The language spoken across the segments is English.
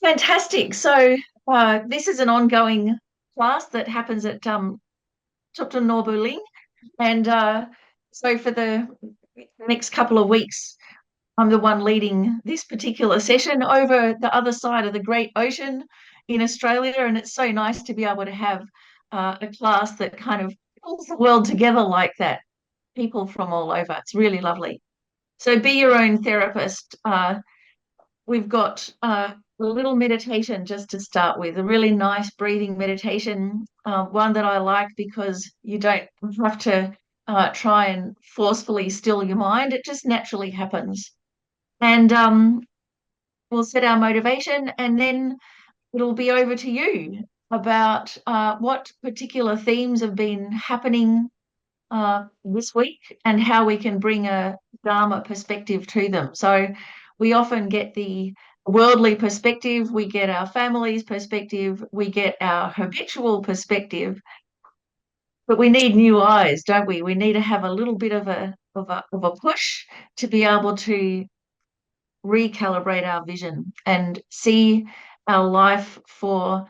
Fantastic. So this is an ongoing class that happens at Chukta Norbuling. And so for the next couple of weeks, I'm the one leading this particular session over the other side of the Great Ocean in Australia. And it's so nice to be able to have a class that kind of pulls the world together like that. People from all over. It's really lovely. So be your own therapist. We've got a little meditation just to start with, a really nice breathing meditation, one that I like because you don't have to try and forcefully still your mind. It just naturally happens. And we'll set our motivation, and then it'll be over to you about what particular themes have been happening this week and how we can bring a Dharma perspective to them. So we often get the worldly perspective, we get our family's perspective, we get our habitual perspective, but we need new eyes, don't we? We need to have a little bit of a push to be able to recalibrate our vision and see our life for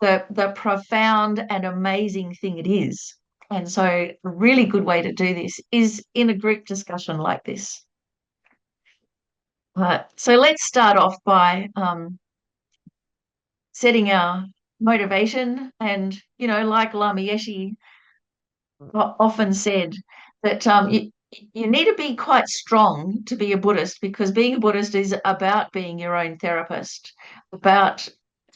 the profound and amazing thing it is. And so a really good way to do this is in a group discussion like this. So let's start off by setting our motivation. And, like Lama Yeshe often said, that you need to be quite strong to be a Buddhist, because being a Buddhist is about being your own therapist, about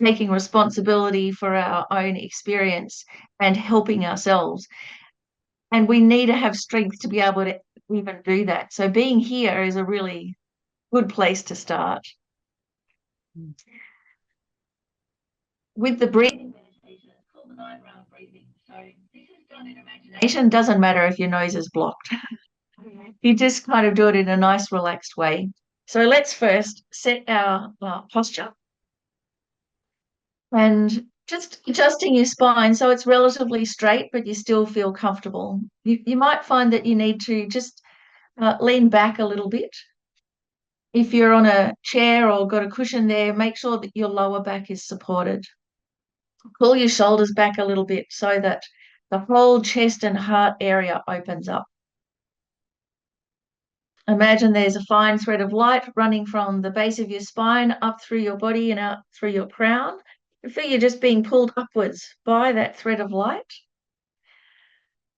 taking responsibility for our own experience and helping ourselves. And we need to have strength to be able to even do that. So being here is a really good place to start. With the breathing meditation, it's called the 9 round breathing. So this is done in imagination. Doesn't matter if your nose is blocked. You just kind of do it in a nice, relaxed way. So let's first set our posture and just adjusting your spine so it's relatively straight, but you still feel comfortable. You might find that you need to just lean back a little bit. If you're on a chair or got a cushion there, make sure that your lower back is supported. Pull your shoulders back a little bit so that the whole chest and heart area opens up. Imagine there's a fine thread of light running from the base of your spine up through your body and out through your crown. You feel you're just being pulled upwards by that thread of light.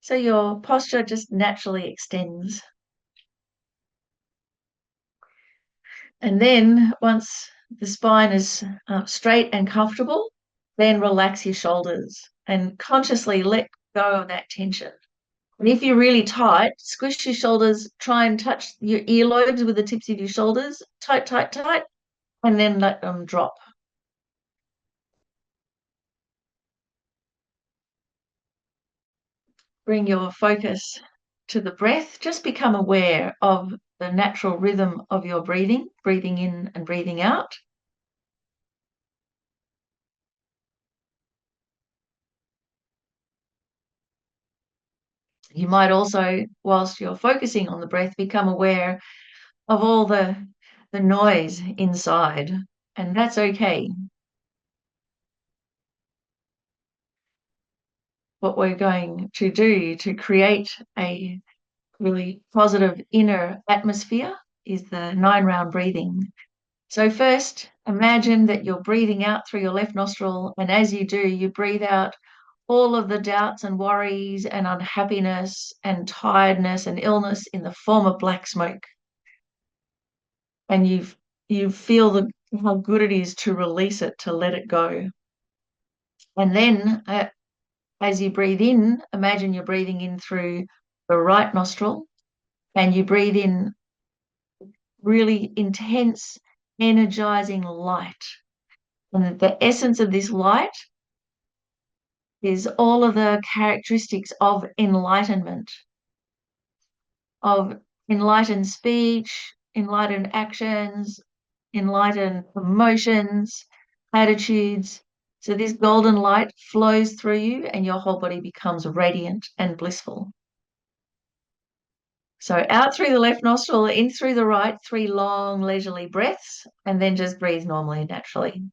So your posture just naturally extends. And then once the spine is straight and comfortable, then relax your shoulders and consciously let go of that tension. And if you're really tight, squish your shoulders, try and touch your earlobes with the tips of your shoulders, tight, tight, tight, and then let them drop. Bring your focus to the breath. Just become aware of the natural rhythm of your breathing, breathing in and breathing out. You might also, whilst you're focusing on the breath, become aware of all the noise inside, and that's okay. What we're going to do to create a really positive inner atmosphere is the 9 round breathing. So first, imagine that you're breathing out through your left nostril, and as you do, you breathe out all of the doubts and worries and unhappiness and tiredness and illness in the form of black smoke. And you feel how good it is to release it, to let it go. And then as you breathe in, imagine you're breathing in through the right nostril, and you breathe in really intense, energizing light. And the essence of this light is all of the characteristics of enlightenment, of enlightened speech, enlightened actions, enlightened emotions, attitudes. So this golden light flows through you and your whole body becomes radiant and blissful. So out through the left nostril, in through the right, 3 long, leisurely breaths, and then just breathe normally, naturally.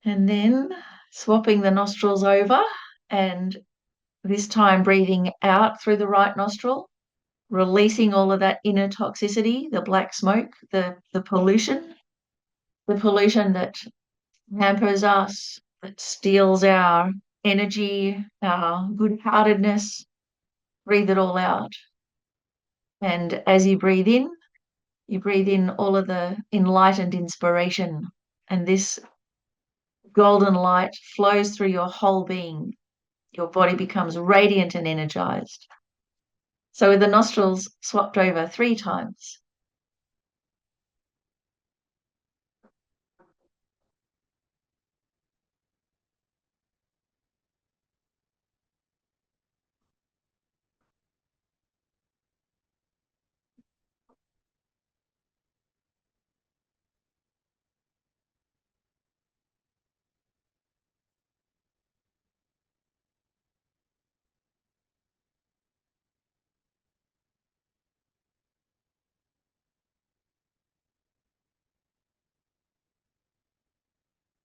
And then swapping the nostrils over, and this time breathing out through the right nostril, releasing all of that inner toxicity, the black smoke, the pollution that hampers us, that steals our energy, our good-heartedness. Breathe it all out. And as you breathe in all of the enlightened inspiration. And this golden light flows through your whole being. Your body becomes radiant and energized. So with the nostrils swapped over 3 times.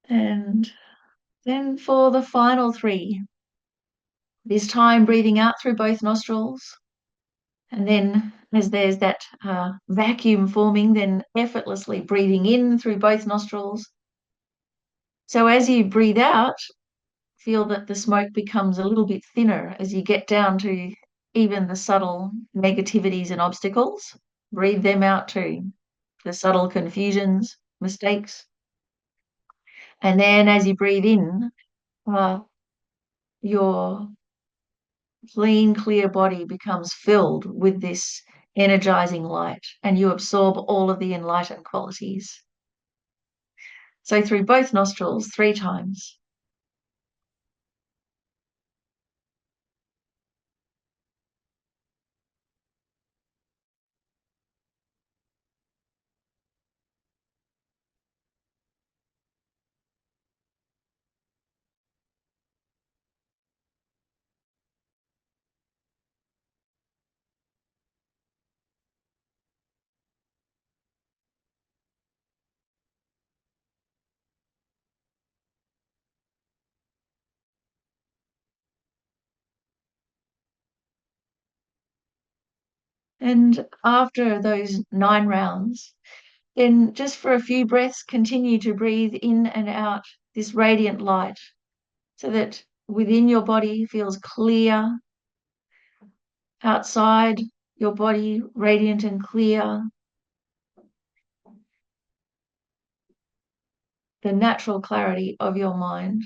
And then for the final 3, this time breathing out through both nostrils. And then as there's that vacuum forming, then effortlessly breathing in through both nostrils. So as you breathe out, feel that the smoke becomes a little bit thinner as you get down to even the subtle negativities and obstacles. Breathe them out too, the subtle confusions, mistakes. And then as you breathe in, your clean, clear body becomes filled with this energizing light, and you absorb all of the enlightened qualities. So through both nostrils 3 times. And after those 9 rounds, then just for a few breaths, continue to breathe in and out this radiant light so that within your body feels clear, outside your body radiant and clear, the natural clarity of your mind.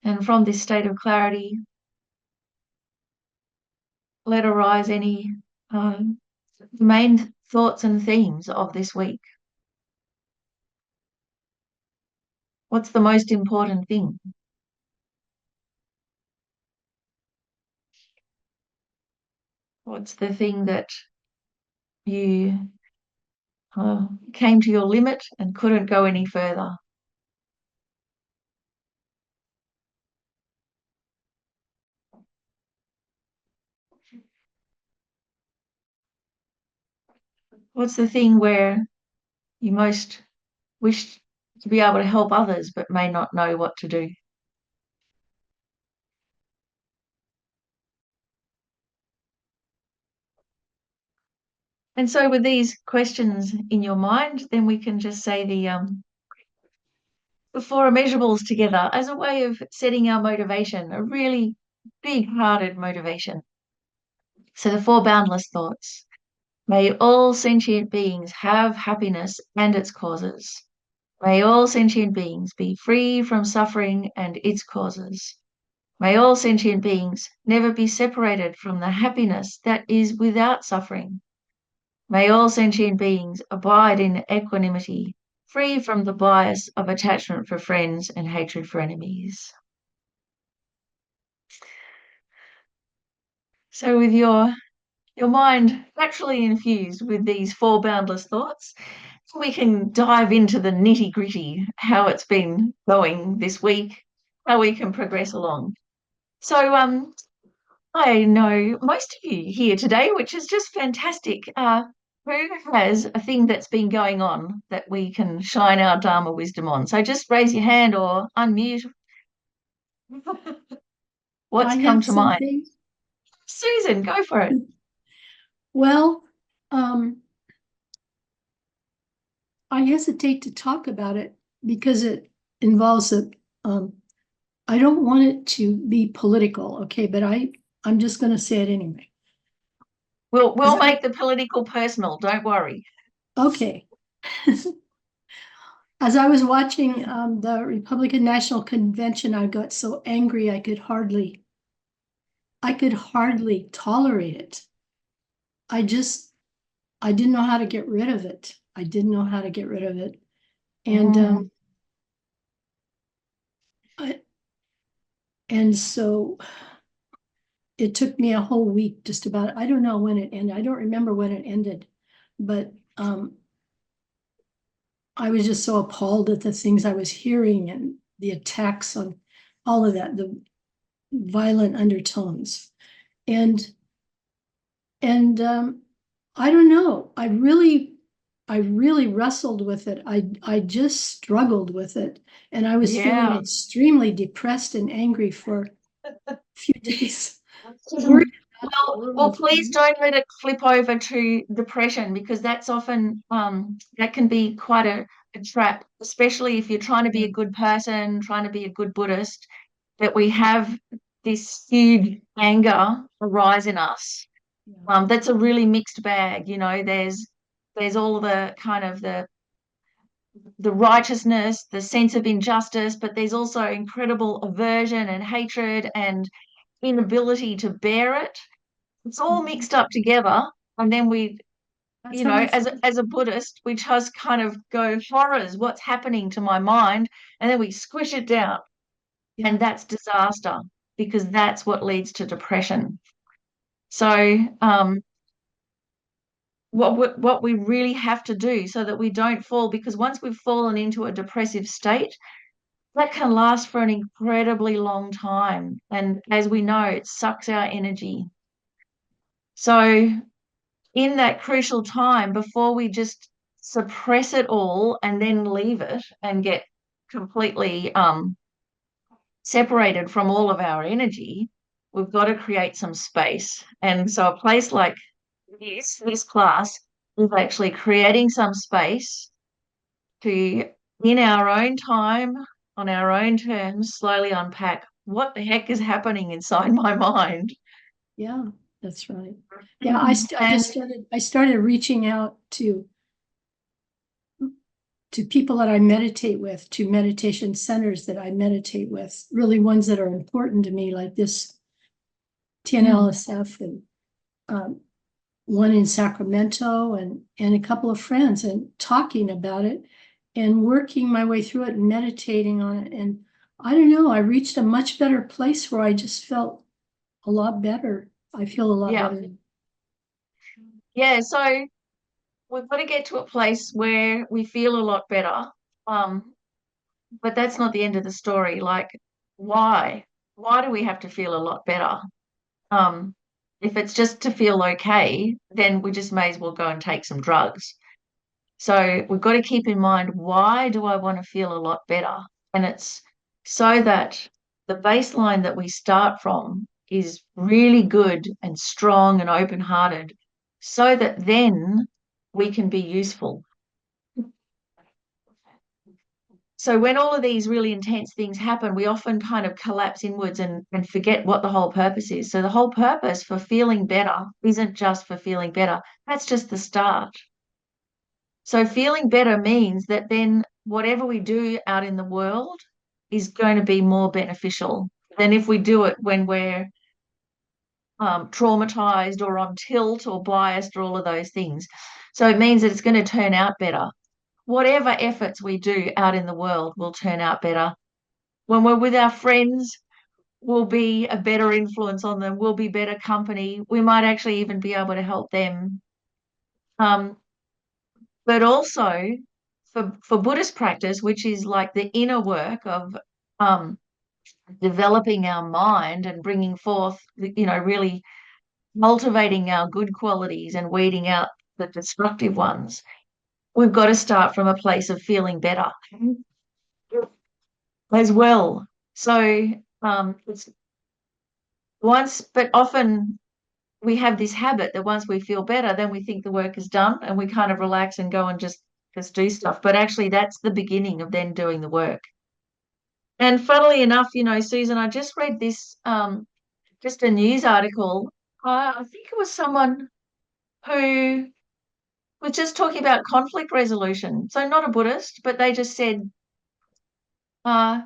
And from this state of clarity, let arise any main thoughts and themes of this week. What's the most important thing? What's the thing that you came to your limit and couldn't go any further? What's the thing where you most wish to be able to help others but may not know what to do? And so with these questions in your mind, then we can just say the 4 immeasurables together as a way of setting our motivation, a really big-hearted motivation. So the 4 boundless thoughts. May all sentient beings have happiness and its causes. May all sentient beings be free from suffering and its causes. May all sentient beings never be separated from the happiness that is without suffering. May all sentient beings abide in equanimity, free from the bias of attachment for friends and hatred for enemies. So with your mind naturally infused with these 4 boundless thoughts, we can dive into the nitty-gritty, how it's been going this week, how we can progress along. So, I know most of you here today, which is just fantastic. Who has a thing that's been going on that we can shine our Dharma wisdom on? So just raise your hand or unmute. What's I come have to mind? something. Susan, go for it. Well, I hesitate to talk about it because it involves um, I don't want it to be political, okay, but I'm just going to say it anyway. We'll As make the political personal, don't worry. okay. As I was watching the Republican National Convention, I got so angry I could hardly tolerate it. I just I didn't know how to get rid of it. I didn't know how to get rid of it. And Mm, I, and so it took me a whole week just about. I don't know when it ended. I don't remember when it ended, but I was just so appalled at the things I was hearing and the attacks on all of that, the violent undertones. And and I don't know. I really wrestled with it. I just struggled with it, and I was feeling yeah. extremely depressed and angry for a few days, worried about the Well, world. please don't let it flip over to depression because that's often that can be quite a trap, especially if you're trying to be Yeah, a good person, trying to be a good Buddhist, that we have this huge anger arise in us. yeah, That's a really mixed bag, you know. There's all the kind of the righteousness, the sense of injustice, but there's also incredible aversion and hatred and inability to bear it. It's all mhm. mixed up together, and then we, That's you how know, I feel. as a Buddhist, we just kind of go, horrors, what's happening to my mind, and then we squish it down, and Yeah, that's disaster because that's what leads to depression. So what we really have to do so that we don't fall, because once we've fallen into a depressive state, that can last for an incredibly long time, and as we know, it sucks our energy. So in that crucial time before we just suppress it all and then leave it and get completely separated from all of our energy, we've got to create some space. And so a place like this class is actually creating some space to, in our own time, on our own terms, slowly unpack what the heck is happening inside my mind. yeah, that's right. Yeah, I just And started reaching out to people that I meditate with, to meditation centers that I meditate with, really ones that are important to me, like this mm, TNLSF and um, one in Sacramento and a couple of friends and talking about it and working my way through it and meditating on it. And I don't know, I reached a much better place where I just felt a lot better. I feel a lot yeah, better. yeah. So we've got to get to a place where we feel a lot better. Um, but that's not the end of the story. Like, why? Why do we have to feel a lot better? Um, if it's just to feel okay, then we just may as well go and take some drugs. So we've got to keep in mind, why do I want to feel a lot better? And it's so that the baseline that we start from is really good and strong and open-hearted, so that then we can be useful. So when all of these really intense things happen, we often kind of collapse inwards and forget what the whole purpose is. So the whole purpose for feeling better isn't just for feeling better. That's just the start. So feeling better means that then whatever we do out in the world is going to be more beneficial than if we do it when we're traumatized or on tilt or biased or all of those things. So it means that it's going to turn out better. Whatever efforts we do out in the world will turn out better. When we're with our friends, we'll be a better influence on them, we'll be better company. We might actually even be able to help them. Um, but also for Buddhist practice, which is like the inner work of um, developing our mind and bringing forth, really cultivating our good qualities and weeding out the destructive ones. We've got to start from a place of feeling better as well. So it's but often we have this habit that once we feel better, then we think the work is done and we kind of relax and go and just do stuff. But actually, that's the beginning of then doing the work. And funnily enough, Susan, I just read this, just a news article. I think it was someone who was just talking about conflict resolution. So not a Buddhist, but they just said uh,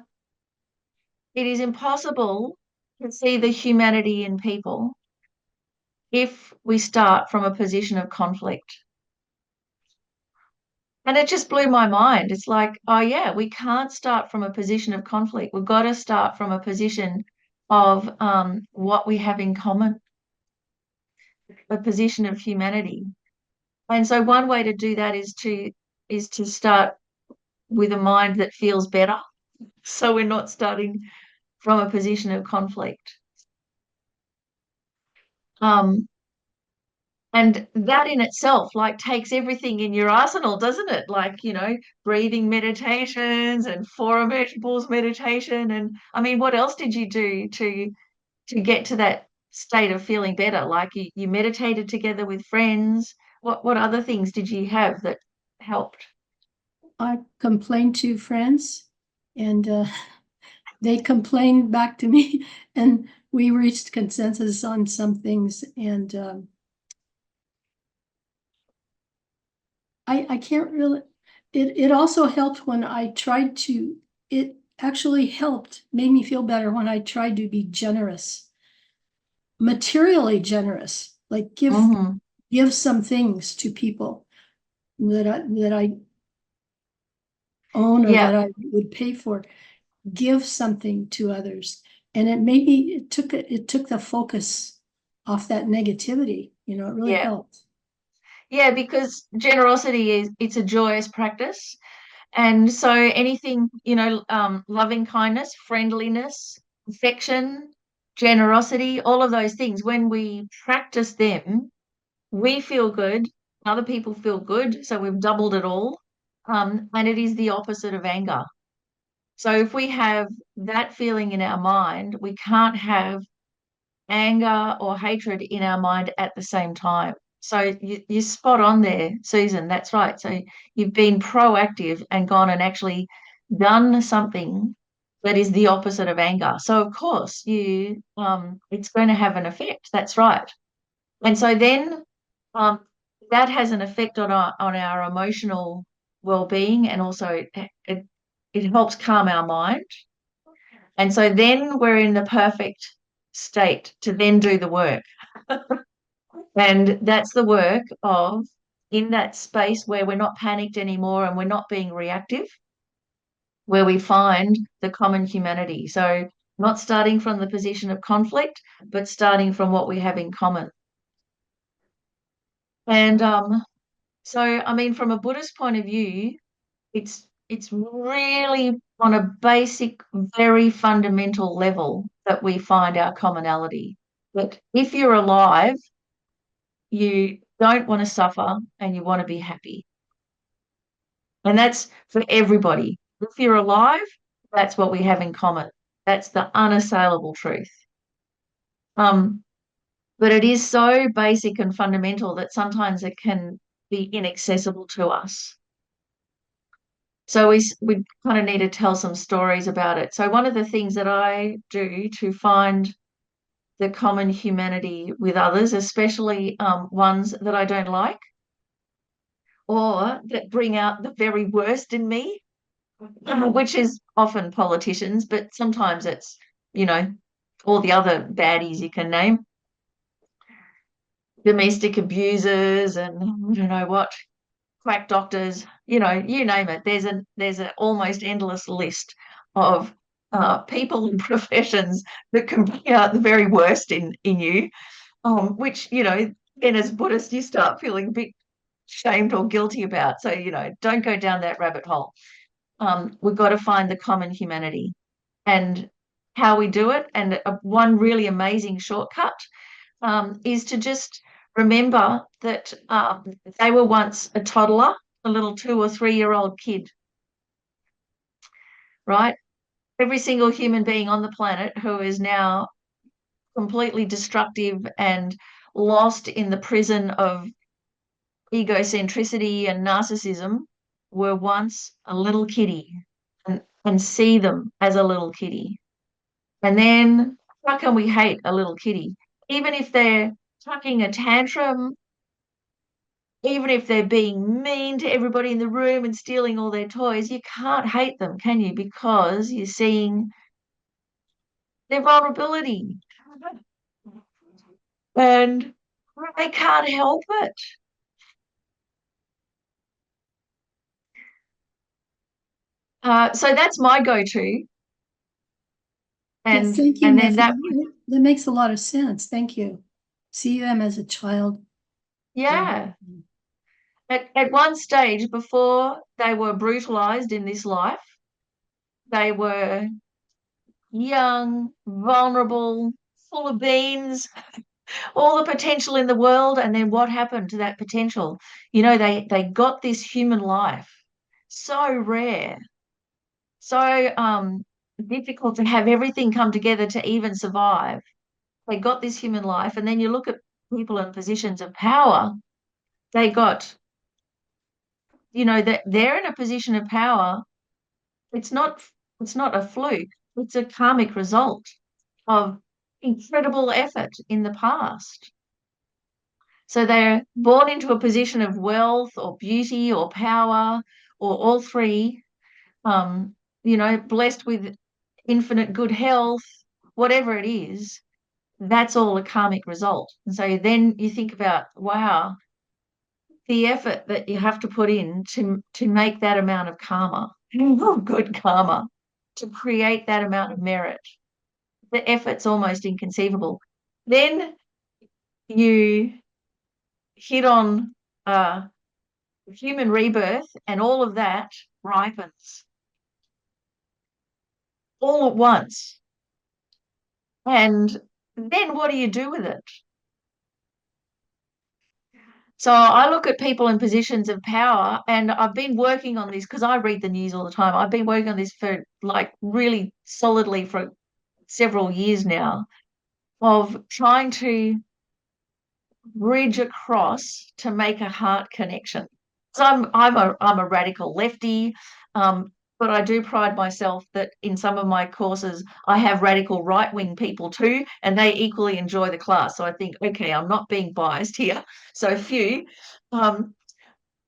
it is impossible to see the humanity in people if we start from a position of conflict. And it just blew my mind. It's like, oh yeah, we can't start from a position of conflict. We've got to start from a position of what we have in common, a position of humanity. And so one way to do that is to start with a mind that feels better. So we're not starting from a position of conflict. Um, and that in itself, like, takes everything in your arsenal, doesn't it? Like, breathing meditations and four immersibles meditation. And I mean, what else did you do to get to that state of feeling better? Like you meditated together with friends. What other things did you have that helped? I complained to friends, and they complained back to me, and we reached consensus on some things. And I can't really. It also helped when I tried to. It actually helped, made me feel better when I tried to be generous, materially generous, like Hmm. give some things to people that I own or Yeah, that I would pay for. Give something to others, and it took the focus off that negativity. It really yeah, helped. yeah, because generosity it's a joyous practice. And so anything, loving kindness, friendliness, affection, generosity, all of those things, when we practice them, we feel good, other people feel good. So we've doubled it all. And it is the opposite of anger. So if we have that feeling in our mind, we can't have anger or hatred in our mind at the same time. So you're spot on there, Susan. That's right. So you've been proactive and gone and actually done something that is the opposite of anger. So of course it's going to have an effect. That's right. And so then um, that has an effect on our emotional well-being, and also it helps calm our mind. And so then we're in the perfect state to then do the work. And that's the work of, in that space where we're not panicked anymore and we're not being reactive, where we find the common humanity. So not starting from the position of conflict, but starting from what we have in common. And so, I mean, from a Buddhist point of view, it's really on a basic, very fundamental level that we find our commonality. But if you're alive, you don't want to suffer and you want to be happy. And that's for everybody. If you're alive, that's what we have in common. That's the unassailable truth. Um, but it is so basic and fundamental that sometimes it can be inaccessible to us. So we kind of need to tell some stories about it. So one of the things that I do to find the common humanity with others, especially ones that I don't like or that bring out the very worst in me, which is often politicians, but sometimes it's, you know, all the other baddies you can name, domestic abusers and I don't know what, quack doctors, you name it. There's an almost endless list of people and professions that can bring out the very worst in you, which, then as Buddhist, you start feeling a bit shamed or guilty about. So, don't go down that rabbit hole. We've got to find the common humanity and how we do it. And one really amazing shortcut is to just remember that they were once a toddler, a little 2 or 3 year old kid, right? Every single human being on the planet who is now completely destructive and lost in the prison of egocentricity and narcissism were once a little kitty, and see them as a little kitty. And then how can we hate a little kitty? Even if they're tucking a tantrum, even if they're being mean to everybody in the room and stealing all their toys, you can't hate them, can you? Because you're seeing their vulnerability and they can't help it. So that's my go-to. Yes, And thank you, and then Miffi. that would, That makes a lot of sense. Thank you. See them as a child. yeah. At one stage before they were brutalized in this life, they were young, vulnerable, full of beans, all the potential in the world. And then what happened to that potential? They got this human life, so rare, so difficult to have everything come together to even survive. They got this human life, and then you look at people in positions of power. They got, that they're in a position of power. It's not it's not a fluke. It's a karmic result of incredible effort in the past. So they're born into a position of wealth or beauty or power or all three, blessed with infinite good health, whatever it is, that's all a karmic result. And so then you think about, wow, the effort that you have to put in to make that amount of karma, good karma, to create that amount of merit. The effort's almost inconceivable. Then you hit on human rebirth, and all of that ripens all at once. And then what do you do with it? So I look at people in positions of power, and I've been working on this because I read the news all the time. I've been working on this for like really solidly for several years now, of trying to bridge across to make a heart connection. So I'm a radical lefty, but I do pride myself that in some of my courses I have radical right wing people too, and they equally enjoy the class. So I think, okay, I'm not being biased here. So few. Um,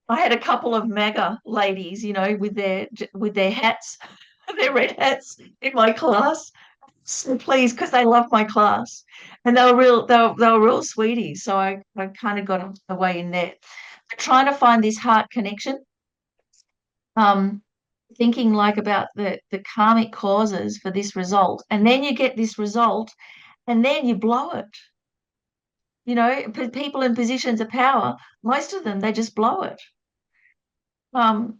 I had a couple of MAGA ladies, with their hats, their red hats in my class. So pleased because they loved my class, and they were real sweeties. So I kind of got a way in there. But trying to find this heart connection, um, thinking like about the karmic causes for this result, and then you get this result, and then you blow it. People in positions of power, most of them they just blow it. Um,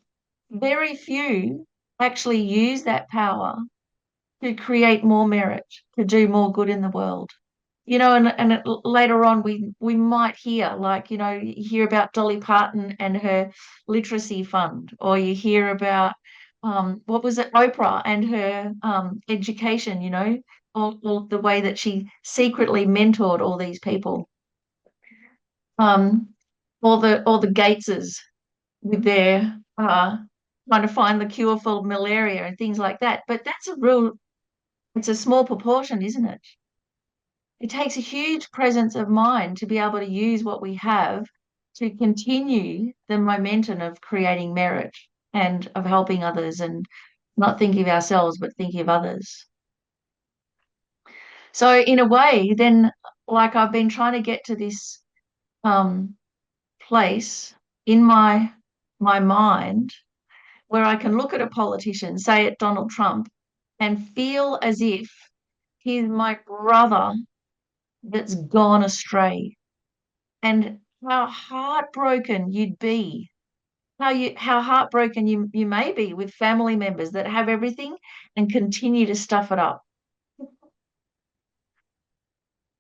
Very few actually use that power to create more merit, to do more good in the world. Later on we might hear, like, you hear about Dolly Parton and her literacy fund, or you hear about what was it, Oprah and her education, all the way that she secretly mentored all these people. All the Gateses with their trying to find the cure for malaria and things like that. But it's a small proportion, isn't it? It takes a huge presence of mind to be able to use what we have to continue the momentum of creating merit and of helping others, and not thinking of ourselves, but thinking of others. So in a way, then, like, I've been trying to get to this um, place in my mind where I can look at a politician, say at Donald Trump, and feel as if he's my brother that's gone astray. And how heartbroken you'd be, how heartbroken you may be with family members that have everything and continue to stuff it up.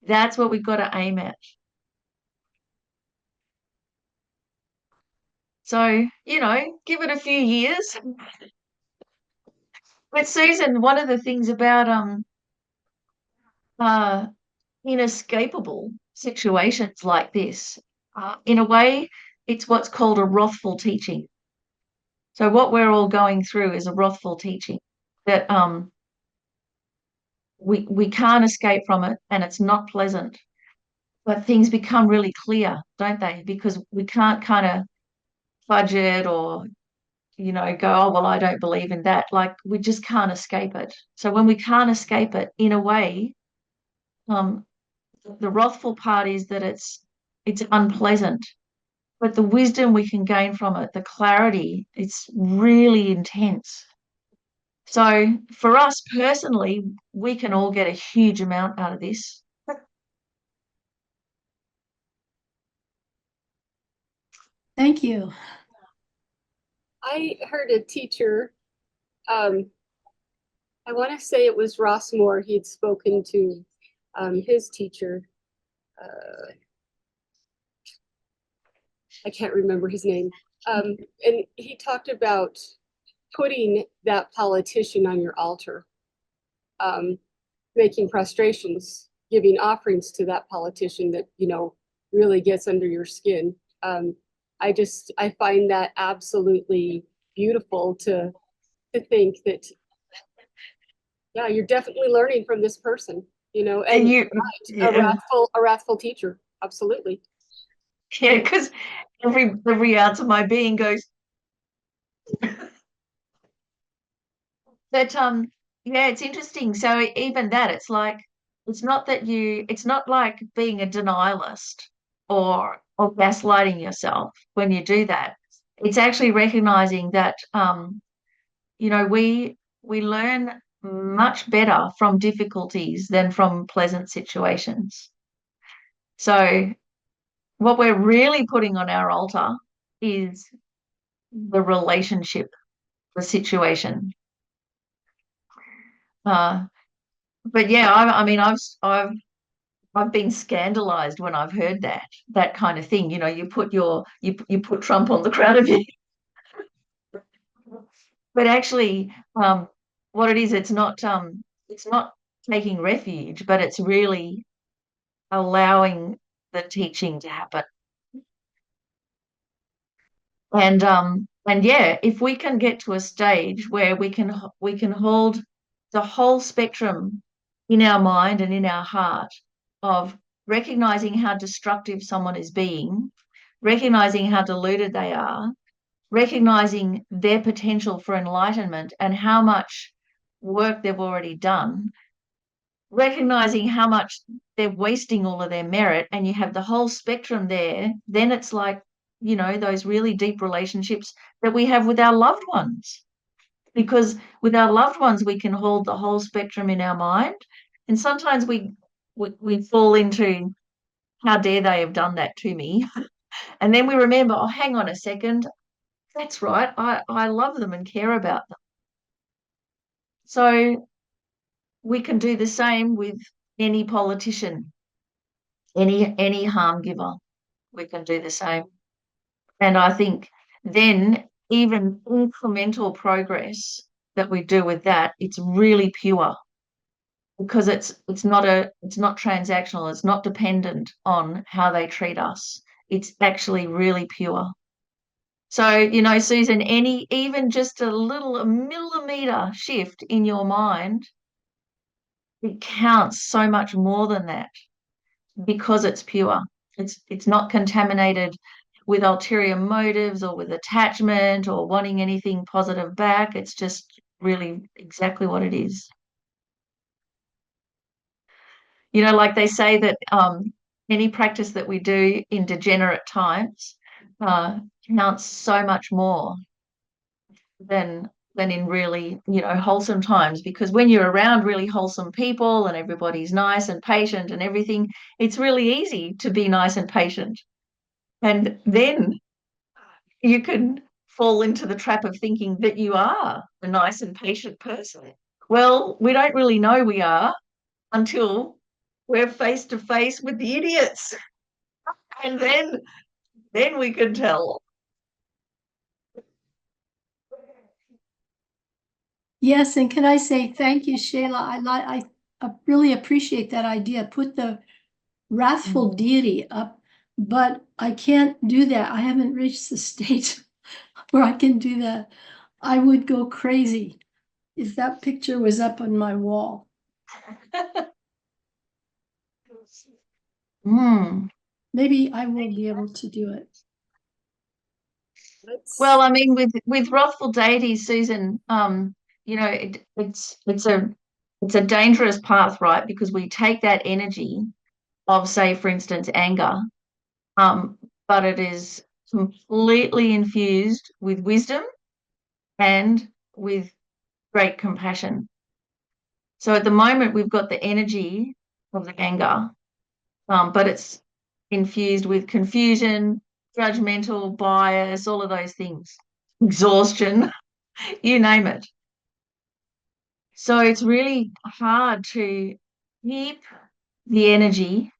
That's what we've got to aim at. So, give it a few years. But Susan, one of the things about uh inescapable situations like this, in a way, it's what's called a wrathful teaching. So what we're all going through is a wrathful teaching that we can't escape from it, and it's not pleasant. But things become really clear, don't they? Because we can't kind of fudge it or go, oh, well, I don't believe in that. Like we just can't escape it. So when we can't escape it, in a way, um, the wrathful part is that it's unpleasant, but the wisdom we can gain from it, the clarity, it's really intense. So for us personally, we can all get a huge amount out of this. Thank you. I heard a teacher, I want to say it was Ross Moore, he'd spoken to his teacher. I can't remember his name. And he talked about putting that politician on your altar, making prostrations, giving offerings to that politician that, really gets under your skin. I find that absolutely beautiful to think that, yeah, you're definitely learning from this person, And and you, right, yeah, a wrathful teacher. Absolutely. yeah, because every ounce of my being goes, but yeah, it's interesting. So even that, it's like it's not like being a denialist or gaslighting yourself when you do that. It's actually recognizing that we learn much better from difficulties than from pleasant situations. So what we're really putting on our altar is the relationship, the situation. Uh, but yeah, I mean, I've been scandalized when I've heard that kind of thing. You put Trump on the crown of you, but actually, what it is, it's not taking refuge, but it's really allowing the teaching to happen. And yeah, if we can get to a stage where we can hold the whole spectrum in our mind and in our heart of recognizing how destructive someone is being, recognizing how deluded they are, recognizing their potential for enlightenment and how much work they've already done, recognizing how much they're wasting all of their merit, and you have the whole spectrum there, then it's like, those really deep relationships that we have with our loved ones. Because with our loved ones, we can hold the whole spectrum in our mind. And sometimes we fall into, how dare they have done that to me? And then we remember, oh, hang on a second. That's right. I love them and care about them. So we can do the same with any politician, any harm giver. We can do the same. And I think then even incremental progress that we do with that, it's really pure because it's not transactional, it's not dependent on how they treat us. It's actually really pure. So, Susan, even just a millimeter shift in your mind, it counts so much more than that because it's pure. It's not contaminated with ulterior motives or with attachment or wanting anything positive back. It's just really exactly what it is. Like they say that any practice that we do in degenerate times uh, counts so much more than in really, wholesome times. Because when you're around really wholesome people and everybody's nice and patient and everything, it's really easy to be nice and patient. And then you can fall into the trap of thinking that you are a nice and patient person. Well, we don't really know we are until we're face to face with the idiots. And then we can tell. Yes, and can I say thank you, Shayla? I really appreciate that idea. Put the wrathful deity up, but I can't do that. I haven't reached the state where I can do that. I would go crazy if that picture was up on my wall. Mm. Maybe I will be able to do it. Well, I mean, with wrathful deities, Susan, it's a dangerous path, right? Because we take that energy of, say, for instance, anger, but it is completely infused with wisdom and with great compassion. So at the moment, we've got the energy of the anger, but it's infused with confusion, judgmental bias, all of those things, exhaustion, you name it. So it's really hard to keep the energy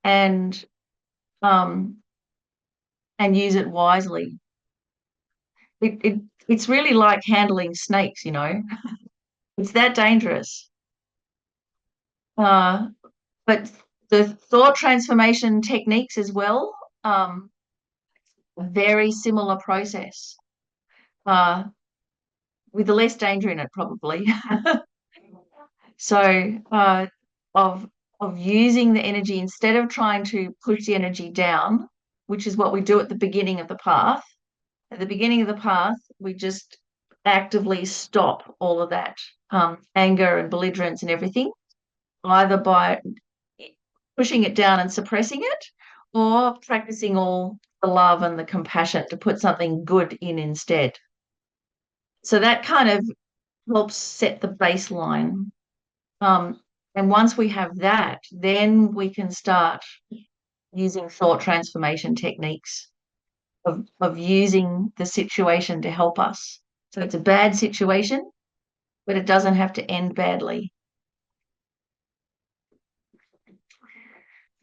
and um, and use it wisely. It's really like handling snakes, you know. It's that dangerous. Uh, but the thought transformation techniques as well, a very similar process, uh, with less danger in it, probably. So of using the energy instead of trying to push the energy down, which is what we do at the beginning of the path. At the beginning of the path, we just actively stop all of that anger and belligerence and everything, either by pushing it down and suppressing it, or practicing all the love and the compassion to put something good in instead. So that kind of helps set the baseline. Um, and once we have that, then we can start using thought transformation techniques of using the situation to help us. So it's a bad situation, but it doesn't have to end badly.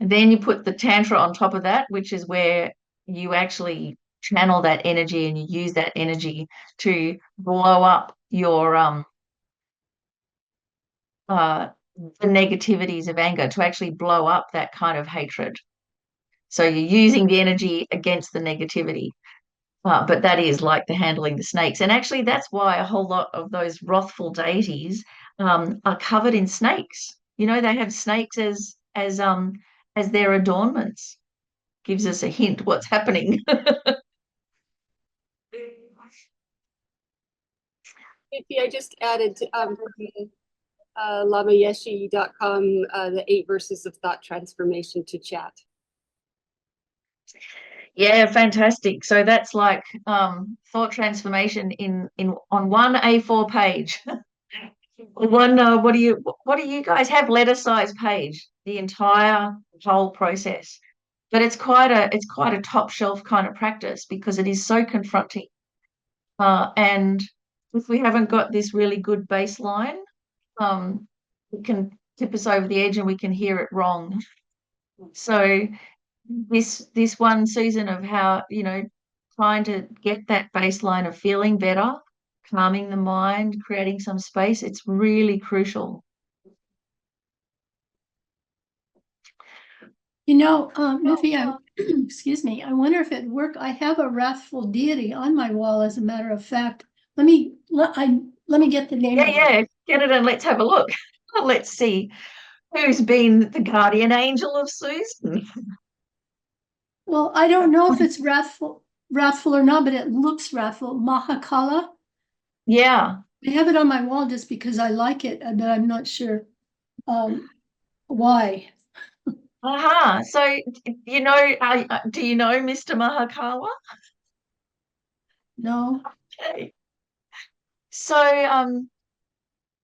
And then you put the tantra on top of that, which is where you actually channel that energy and you use that energy to blow up your uh the negativities of anger, to actually blow up that kind of hatred. So you're using the energy against the negativity. But that is like the handling the snakes. And actually, that's why a whole lot of those wrathful deities are covered in snakes. You know, they have snakes as their adornments. Gives us a hint what's happening. Miffi, I just added lamayeshi.com the 8 verses of thought transformation to chat. Yeah, fantastic. So that's like thought transformation in on one A4 page. One what do you guys have, letter size page, the entire whole process. But it's quite a top shelf kind of practice because it is so confronting. And if we haven't got this really good baseline, it can tip us over the edge and we can hear it wrong. So this one season of how, trying to get that baseline of feeling better, calming the mind, creating some space, it's really crucial. Miffi, excuse me, I wonder if it'd work. I have a wrathful deity on my wall, as a matter of fact. Let me get the name of it. Yeah, get it and let's have a look. Let's see who's been the guardian angel of Susan. Well, I don't know if it's wrathful or not, but it looks wrathful. Mahakala. Yeah. I have it on my wall just because I like it, but I'm not sure why. So do you know Mr. Mahakawa? No. Okay. So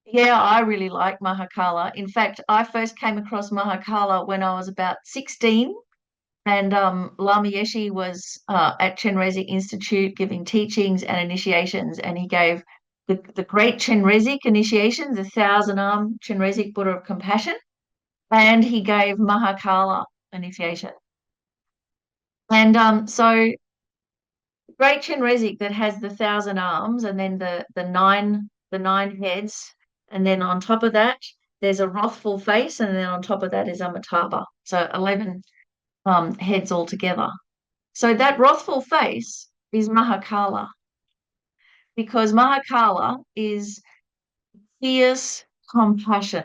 yeah, I really like Mahakala. In fact, I first came across Mahakala when I was about 16, And Lama Yeshe was at Chenrezig Institute giving teachings and initiations, and he gave the great Chenrezig initiation, the thousand-arm Chenrezig Buddha of Compassion, and he gave Mahakala initiation. And so great Chenrezig that has the thousand arms, and then the nine heads, and then on top of that there's a wrathful face, and then on top of that is Amitabha. So 11 heads altogether. So that wrathful face is Mahakala, because Mahakala is fierce compassion.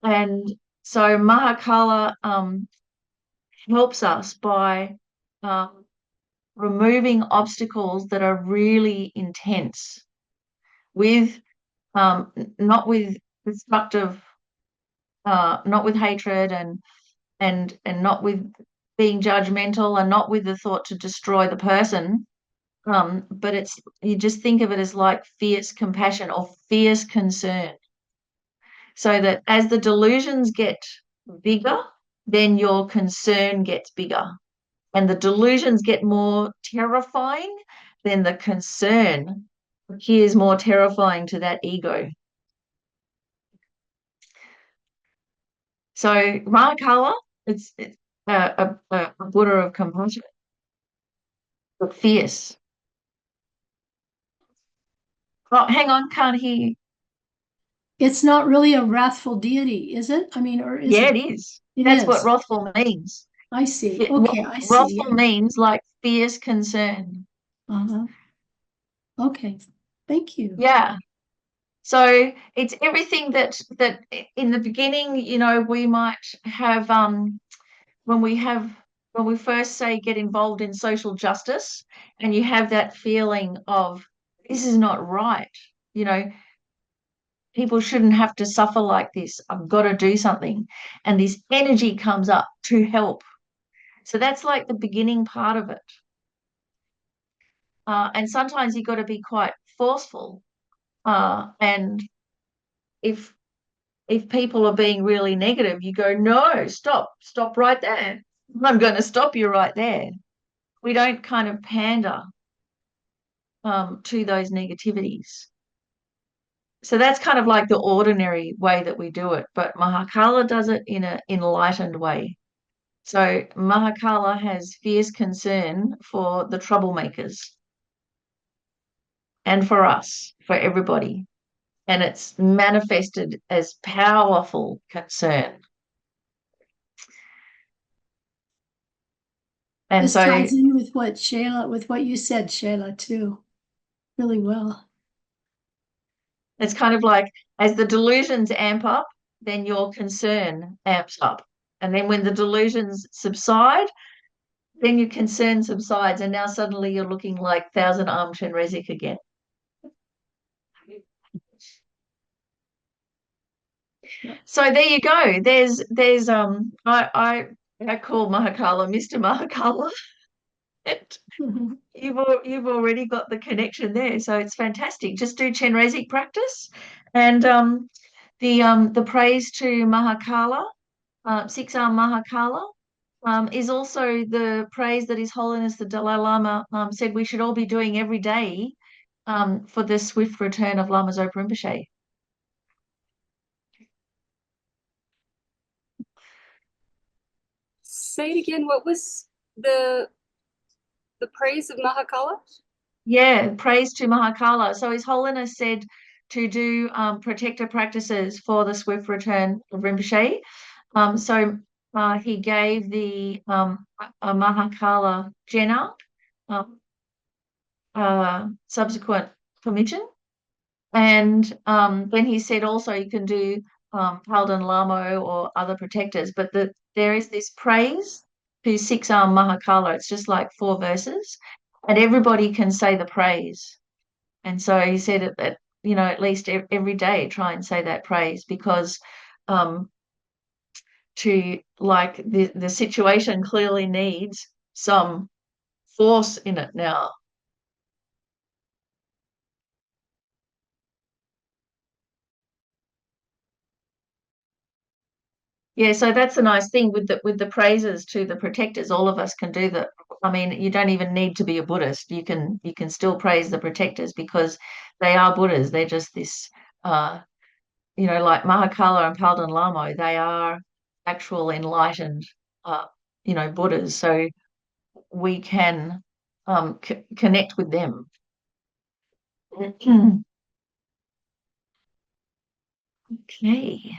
And so Mahakala helps us by um, removing obstacles that are really intense with not with destructive, not with hatred and not with being judgmental and not with the thought to destroy the person. But it's, you just think of it as like fierce compassion or fierce concern. So that as the delusions get bigger, then your concern gets bigger. And the delusions get more terrifying, then the concern appears more terrifying to that ego. So Mahakala, it's a Buddha of compassion, but fierce. Oh, hang on, can't hear you. It's not really a wrathful deity, is it? I mean, or is Yeah, it? it is. It That's what is. wrathful means. I see. Okay, I see. Wrathful means like fierce concern. Uh-huh. Okay. Thank you. Yeah. So it's everything that in the beginning, we might have when we have when we first say get involved in social justice, and you have that feeling of this is not right. You know, people shouldn't have to suffer like this. I've got to do something. And this energy comes up to help. So that's like the beginning part of it. And sometimes you've got to be quite forceful. And if people are being really negative, you go, no, stop right there. I'm going to stop you right there. We don't kind of pander to those negativities. So that's kind of like the ordinary way that we do it. But Mahakala does it in an enlightened way. So Mahakala has fierce concern for the troublemakers and for us, for everybody. And it's manifested as powerful concern. And This so ties in with what you said, Shayla, too, really well. it's kind of like as the delusions amp up, then your concern amps up. And then when the delusions subside, then your concern subsides. And now suddenly you're looking like Thousand Arm Chenrezig again. So there you go. There's I call Mahakala Mr. Mahakala. You've already got the connection there, so it's fantastic. Just do Chenrezig practice, and the praise to Mahakala, six-arm Mahakala, is also the praise that His Holiness the Dalai Lama said we should all be doing every day for the swift return of Lama Zopa Rinpoche. Say it again. What was the praise of Mahakala? Yeah, praise to Mahakala. So His Holiness said to do protector practices for the swift return of Rinpoche. So he gave the a Mahakala Jena subsequent permission. And then he said also you can do Palden Lamo or other protectors, but there is this praise to six-arm Mahakala. It's just like 4 verses, and everybody can say the praise. And so he said that, at least every day try and say that praise, because to like the situation clearly needs some force in it now. Yeah, so that's a nice thing with the praises to the protectors. All of us can do that. I mean, you don't even need to be a Buddhist. You can still praise the protectors because they are Buddhas. They're just this like Mahakala and Palden Lamo, they are actual enlightened uh, Buddhas. So we can connect with them. Okay.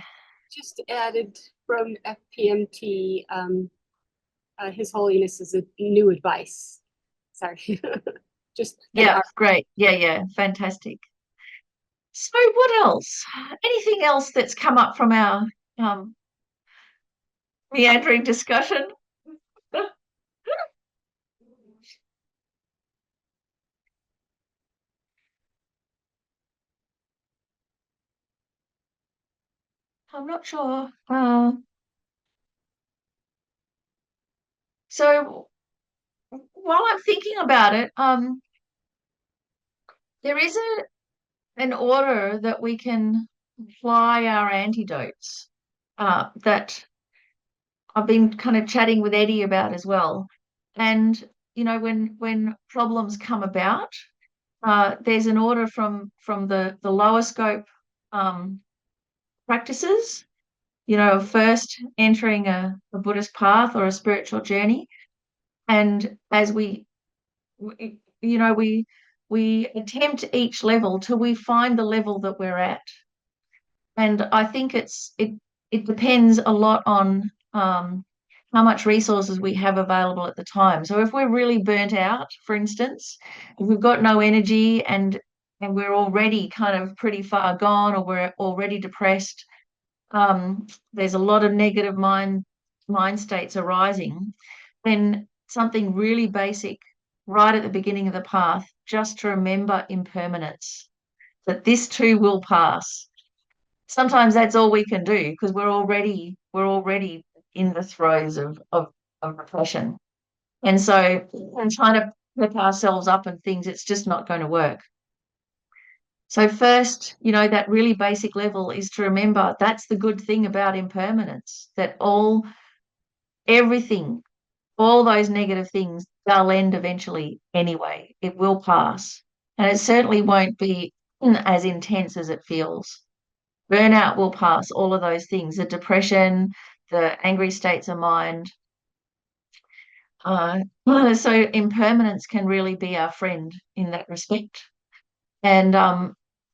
Just added from FPMT, His Holiness is a new advice. Sorry, just Yeah, great. Yeah, fantastic. So what else? Anything else that's come up from our um, meandering discussion? I'm not sure. So while I'm thinking about it, there is an order that we can apply our antidotes that I've been kind of chatting with Eddie about as well. And when problems come about, there's an order from the lower scope um, practices. First entering a Buddhist path or a spiritual journey, and as we attempt each level till we find the level that we're at. And I think it depends a lot on how much resources we have available at the time. So if we're really burnt out, for instance, if we've got no energy and we're already kind of pretty far gone, or we're already depressed, there's a lot of negative mind states arising, then something really basic right at the beginning of the path, just to remember impermanence, that this too will pass. Sometimes that's all we can do because we're already in the throes of repression. And so and trying to pick ourselves up and things, it's just not going to work. So first, that really basic level is to remember that's the good thing about impermanence, that everything, all those negative things, they'll end eventually anyway. It will pass. And it certainly won't be as intense as it feels. Burnout will pass, all of those things, the depression, the angry states of mind. So impermanence can really be our friend in that respect. And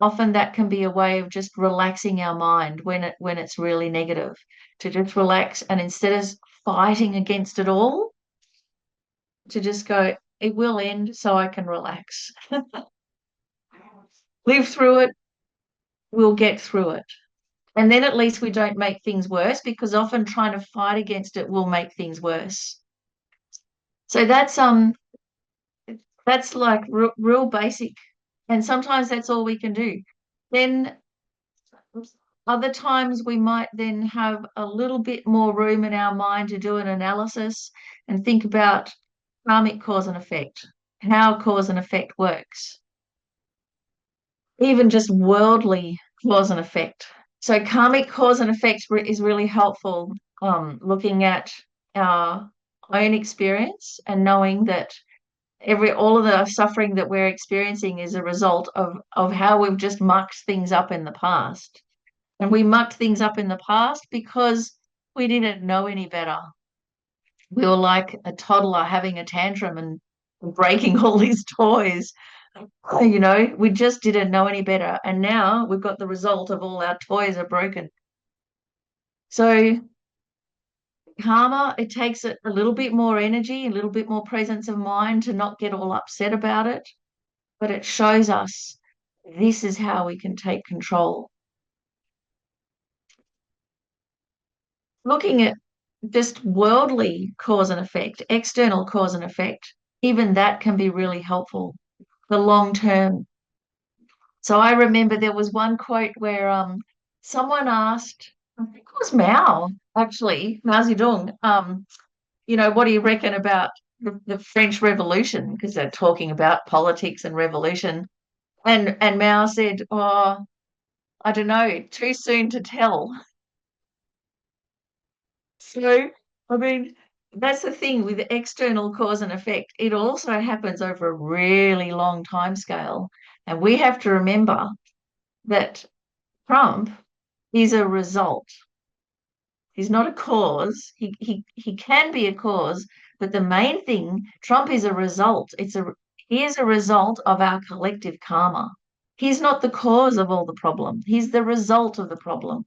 often that can be a way of just relaxing our mind when it's really negative, to just relax, and instead of fighting against it all, to just go, it will end so I can relax. Live through it, we'll get through it. And then at least we don't make things worse, because often trying to fight against it will make things worse. So that's like real basic. And sometimes that's all we can do. Then other times we might then have a little bit more room in our mind to do an analysis and think about karmic cause and effect, how cause and effect works, even just worldly cause and effect. So karmic cause and effect is really helpful, looking at our own experience and knowing that all of the suffering that we're experiencing is a result of how we've just mucked things up in the past. And we mucked things up in the past because we didn't know any better. We were like a toddler having a tantrum and breaking all these toys. We just didn't know any better. And now we've got the result of all our toys are broken. So karma, it takes a little bit more energy, a little bit more presence of mind to not get all upset about it. But it shows us this is how we can take control. Looking at just worldly cause and effect, external cause and effect, even that can be really helpful, the long term. So I remember there was one quote where someone asked, I think it was Mao, actually, Mao Zedong, what do you reckon about the French Revolution? Because they're talking about politics and revolution. And Mao said, oh, I don't know, too soon to tell. So, I mean, that's the thing with external cause and effect. It also happens over a really long time scale. And we have to remember that Trump is a result. He's not a cause. He can be a cause, but the main thing, Trump is a result. He is a result of our collective karma. He's not the cause of all the problem. He's the result of the problem.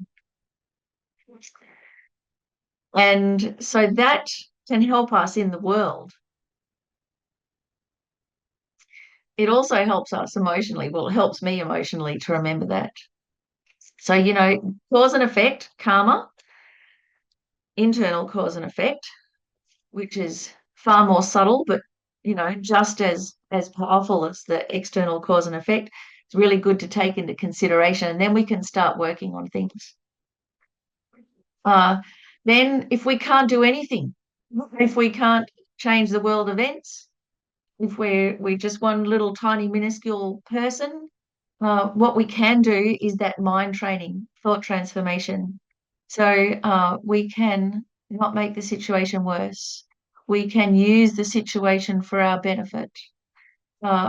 And so that can help us in the world. It also helps us emotionally. Well, it helps me emotionally to remember that. So, cause and effect, karma, internal cause and effect, which is far more subtle, but just as powerful as the external cause and effect. It's really good to take into consideration, and then we can start working on things. Then, if we can't do anything, if we can't change the world events, if we're just one little tiny minuscule person, what we can do is that mind training, thought transformation. So we can not make the situation worse. We can use the situation for our benefit.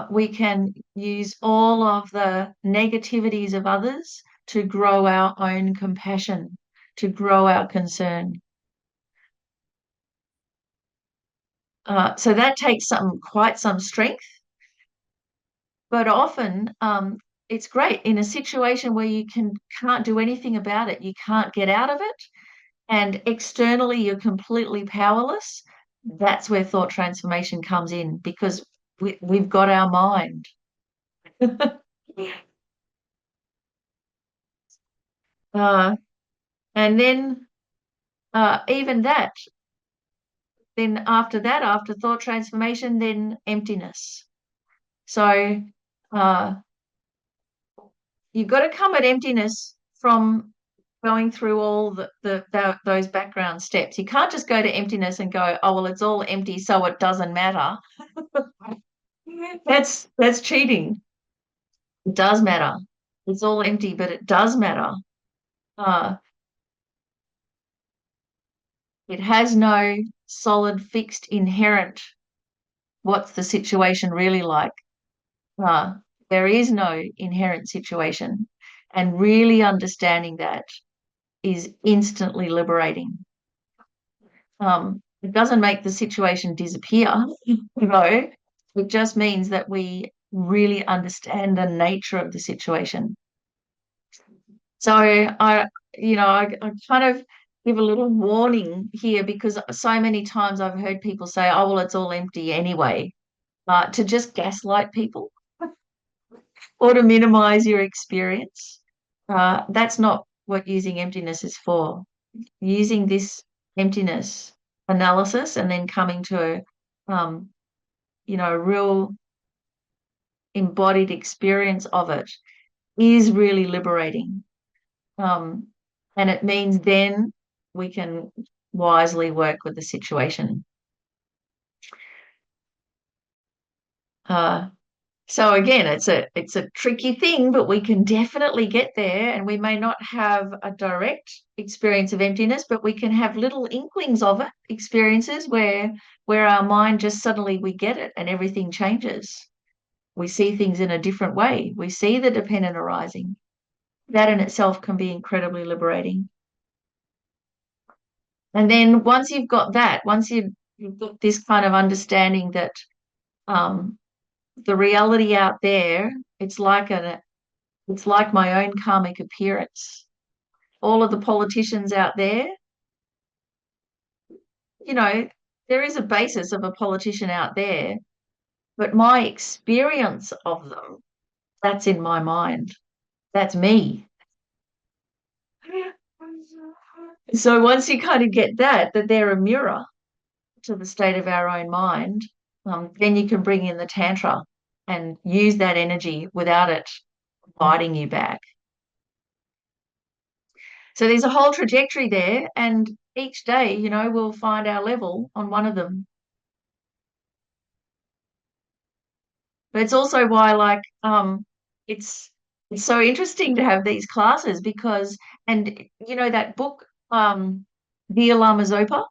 We can use all of the negativities of others to grow our own compassion, to grow our concern. So that takes quite some strength, but often it's great in a situation where you can't do anything about it. You can't get out of it, and externally you're completely powerless. That's where thought transformation comes in, because we've got our mind. And then even that, then after that, after thought transformation, then emptiness. So you've got to come at emptiness from going through all those background steps. You can't just go to emptiness and go, oh, well, it's all empty, so it doesn't matter. That's cheating. It does matter. It's all empty, but it does matter. Uh, it has no solid, fixed, inherent, what's the situation really like? Uh, there is no inherent situation. And really understanding that is instantly liberating. It doesn't make the situation disappear, it just means that we really understand the nature of the situation. So I kind of give a little warning here, because so many times I've heard people say, oh, well, it's all empty anyway, to just gaslight people or to minimize your experience. That's not what using emptiness is for. Using this emptiness analysis and then coming to a real embodied experience of it is really liberating. And it means then we can wisely work with the situation. So again, it's a tricky thing, but we can definitely get there, and we may not have a direct experience of emptiness, but we can have little inklings of it, experiences where our mind just suddenly we get it and everything changes. We see things in a different way. We see the dependent arising. That in itself can be incredibly liberating. And then once you've got that, once you've got this kind of understanding that the reality out there, it's like my own karmic appearance. All of the politicians out there, there is a basis of a politician out there, but my experience of them, that's in my mind. That's me. So once you kind of get that they're a mirror to the state of our own mind, then you can bring in the Tantra and use that energy without it biting you back. So there's a whole trajectory there, and each day, we'll find our level on one of them. But it's also why, it's so interesting to have these classes, because, and that book, Dear Lama Zopa.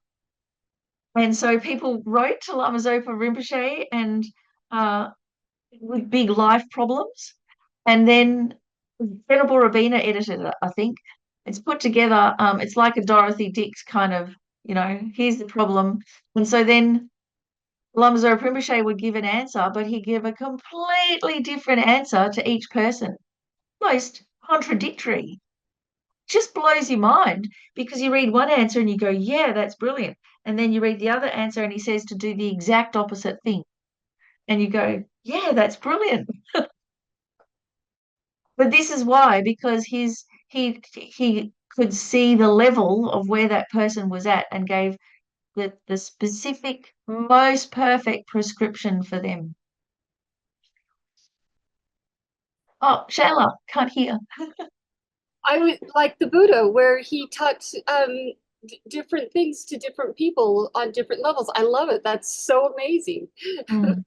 And so people wrote to Lama Zopa Rinpoche and uh, with big life problems. And then Venerable Rabina edited it, I think. It's put together, it's like a Dorothy Dix kind of, here's the problem. And so then Lama Zopa Rinpoche would give an answer, but he'd give a completely different answer to each person. Most contradictory. Just blows your mind because you read one answer and you go, yeah, that's brilliant. And then you read the other answer and he says to do the exact opposite thing. And you go, yeah, that's brilliant. But this is why, because he could see the level of where that person was at and gave the specific, most perfect prescription for them. Oh, Shayla, can't hear. I would like the Buddha, where he taught different things to different people on different levels. I love it. That's so amazing. Mm.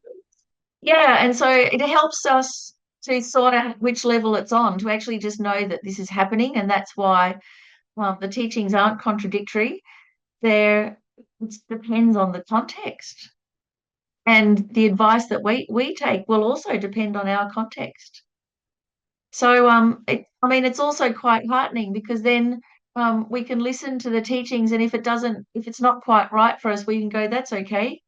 Yeah, and so it helps us to sort out which level it's on, to actually just know that this is happening, and that's why the teachings aren't contradictory. It depends on the context, and the advice that we take will also depend on our context. So it's also quite heartening because then we can listen to the teachings, and if it's not quite right for us, we can go, that's okay.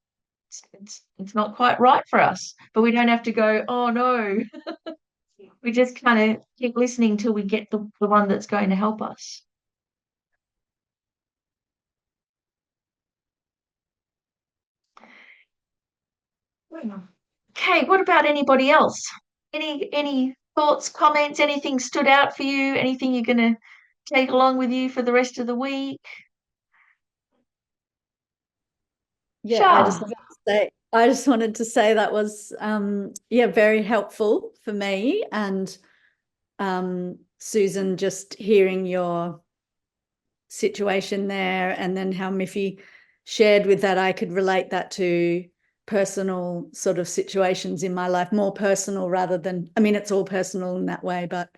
It's not quite right for us, but we don't have to go, oh no. We just kind of keep listening till we get the one that's going to help us. Okay, what about anybody else? Any thoughts, comments, anything stood out for you? Anything you're going to take along with you for the rest of the week? Yeah, Sure. I just wanted to say that was very helpful for me, and Susan, just hearing your situation there, and then how Miffi shared with that, I could relate that to personal sort of situations in my life, more personal rather than, I mean, it's all personal in that way, but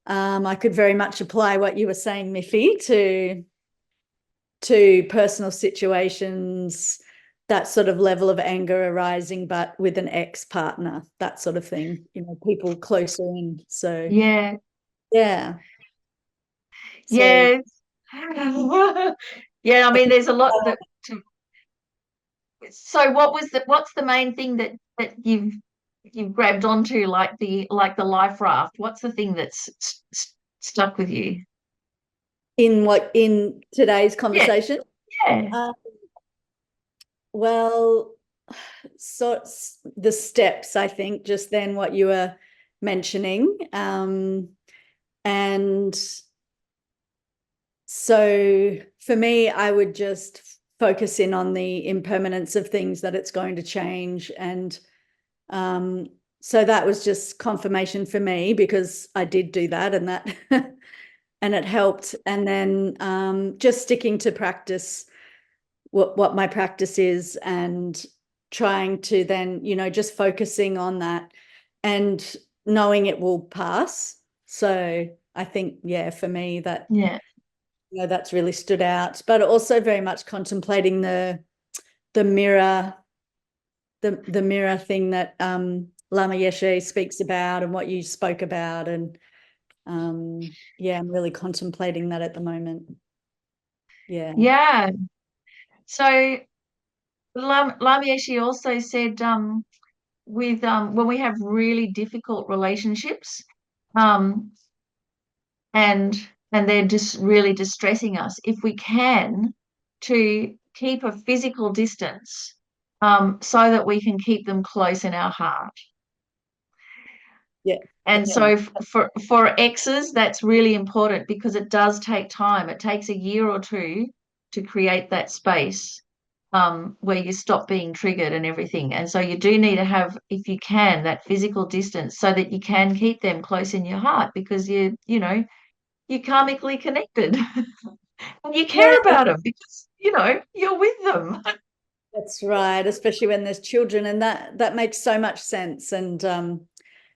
I could very much apply what you were saying, Miffi, to personal situations, that sort of level of anger arising, but with an ex-partner, that sort of thing, people closer in. So Yeah. yeah. Yeah. Yeah, I mean, there's a lot so what's the main thing that you've grabbed onto, like the life raft? What's the thing that's stuck with you? In today's Yeah. conversation? Yeah. Well, so the steps, I think, just then what you were mentioning, and so for me, I would just focus in on the impermanence of things, that it's going to change. And so that was just confirmation for me, because I did do that, and that and it helped. And then just sticking to practice, what my practice is, and trying to then, just focusing on that and knowing it will pass. So I think, for me, that that's really stood out, but also very much contemplating the mirror, the mirror thing that Lama Yeshe speaks about, and what you spoke about. And I'm really contemplating that at the moment. Yeah. So Lama Yeshe also said with when we have really difficult relationships, um, and they're just really distressing us, if we can, to keep a physical distance, so that we can keep them close in our heart. Yeah. And so for exes, that's really important, because it does take time. It takes a year or two to create that space where you stop being triggered and everything. And so you do need to have, if you can, that physical distance so that you can keep them close in your heart, because you're karmically connected and you care about them because, you're with them. That's right, especially when there's children, and that makes so much sense. And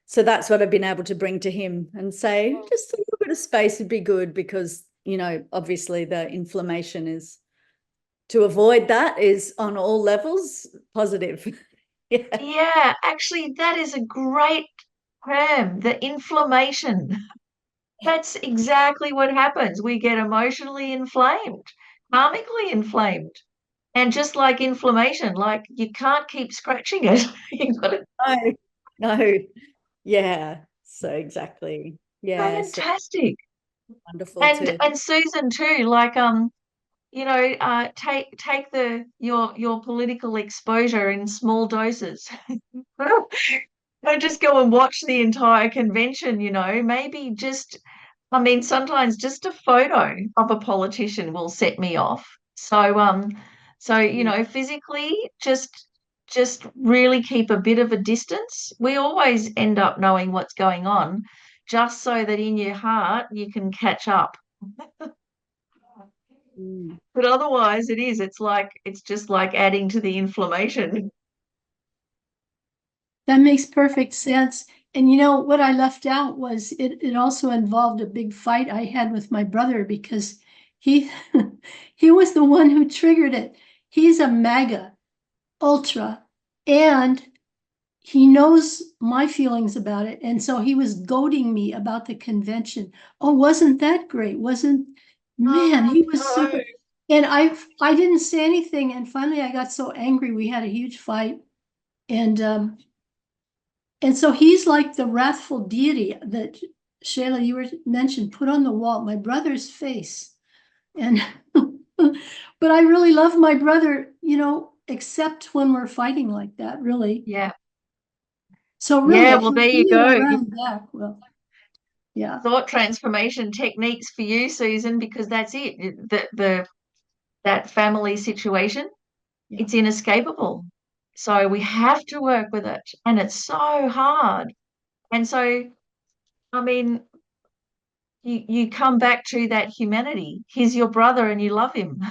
so that's what I've been able to bring to him and say, just a little bit of space would be good, because you know, obviously the inflammation is, to avoid that is on all levels positive. Yeah. Yeah, actually, that is a great term, the inflammation. That's exactly what happens. We get emotionally inflamed, karmically inflamed. And just like inflammation, like you can't keep scratching it. You've got to No, no. Yeah. So exactly. Yeah. So fantastic. wonderful to. And Susan too, like you know, take your political exposure in small doses. Don't just go and watch the entire convention, you know. Maybe just, I mean, sometimes just a photo of a politician will set me off. So you know, physically, just really keep a bit of a distance. We always end up knowing what's going on, just so that in your heart you can catch up. Mm. But otherwise, it's just like adding to the inflammation. That makes perfect sense. And you know, what I left out was it also involved a big fight I had with my brother because he he was the one who triggered it. He's a MAGA ultra and he knows my feelings about it. And so he was goading me about the convention. Oh, wasn't that great? Wasn't, man, he was so, No. and I didn't say anything. And finally I got so angry. We had a huge fight. And so he's like the wrathful deity that Shayla, you were mentioned, put on the wall, my brother's face. And but I really love my brother, you know, except when we're fighting like that, really. Yeah. So really, Yeah, a well, there you go. continual round back. Well, yeah. Thought transformation techniques for you, Susan, because that's it. That family situation, Yeah. it's inescapable. So we have to work with it, and it's so hard. And so, I mean, you come back to that humanity. He's your brother, and you love him,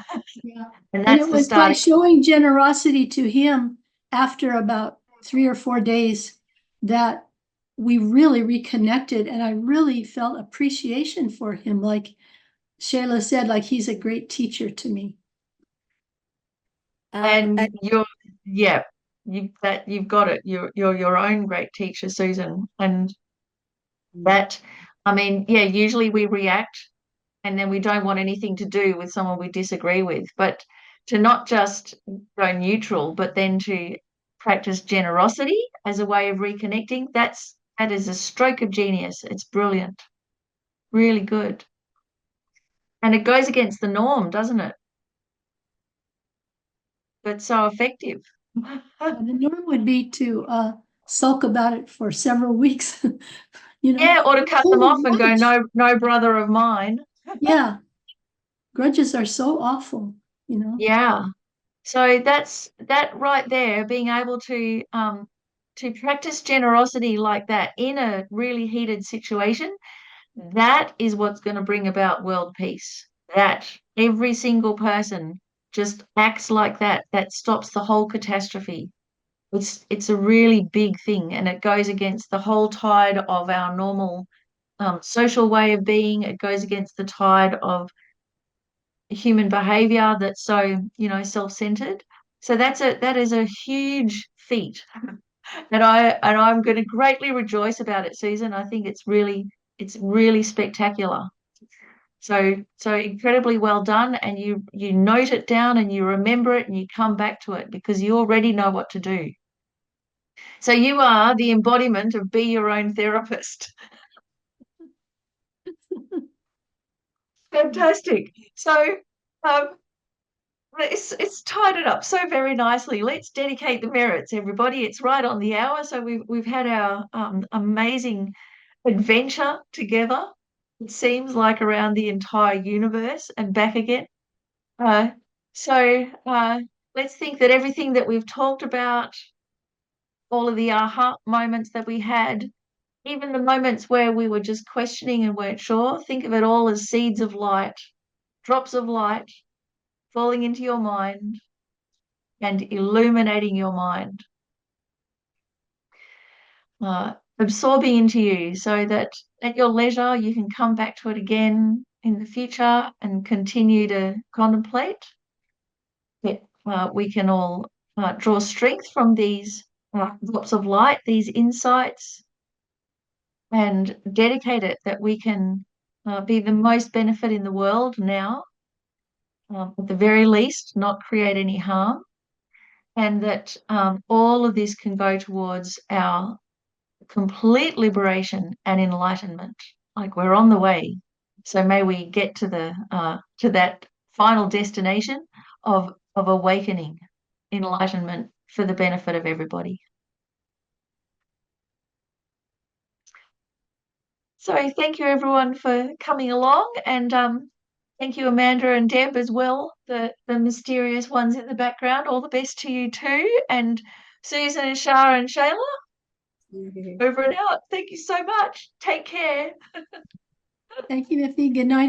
Yeah. and And that's it the was by starting. showing generosity to him after about 3 or 4 days that we really reconnected. And I really felt appreciation for him. Like Shayla said, like he's a great teacher to me. And And yeah, you've got it. You're your own great teacher, Susan, and that, I mean, yeah, usually we react and then we don't want anything to do with someone we disagree with. But to not just go neutral, but then to practice generosity as a way of reconnecting, that is a stroke of genius. It's brilliant, really good. And it goes against the norm, doesn't it? But so effective. The norm would be to sulk about it for several weeks, you know. Yeah, or to cut them Hold a off and go, grudge. no, no brother of mine. Yeah, grudges are so awful, you know. Yeah. So that's that right there, being able to practice generosity like that in a really heated situation, that is what's going to bring about world peace. That every single person just acts like that, that stops the whole catastrophe. It's a really big thing, and it goes against the whole tide of our normal social way of being. It goes against the tide of human behavior that's so, you know, self-centered. So that is a huge feat. And I'm going to greatly rejoice about it, Susan. I think it's really spectacular. So incredibly well done, and you note it down and you remember it and you come back to it because you already know what to do. So you are the embodiment of be your own therapist. Fantastic. So um, it's tied it up so very nicely. Let's dedicate the merits, everybody. It's right on the hour. So we've had our amazing adventure together. It seems like around the entire universe and back again. Uh, so let's think that everything that we've talked about, all of the aha moments that we had, even the moments where we were just questioning and weren't sure, think of it all as seeds of light, drops of light falling into your mind and illuminating your mind, absorbing into you so that at your leisure you can come back to it again in the future and continue to contemplate, that we can all draw strength from these drops of light, these insights, and dedicate it that we can be the most benefit in the world now, at the very least, not create any harm, and that all of this can go towards our complete liberation and enlightenment. Like, we're on the way. So may we get to that final destination of awakening, enlightenment for the benefit of everybody. So thank you everyone for coming along, and thank you Amanda and Deb as well, the mysterious ones in the background. All the best to you too, and Susan and Shara and Shayla. Over and out. Thank you so much. Take care. Thank you, Miffi. Good night.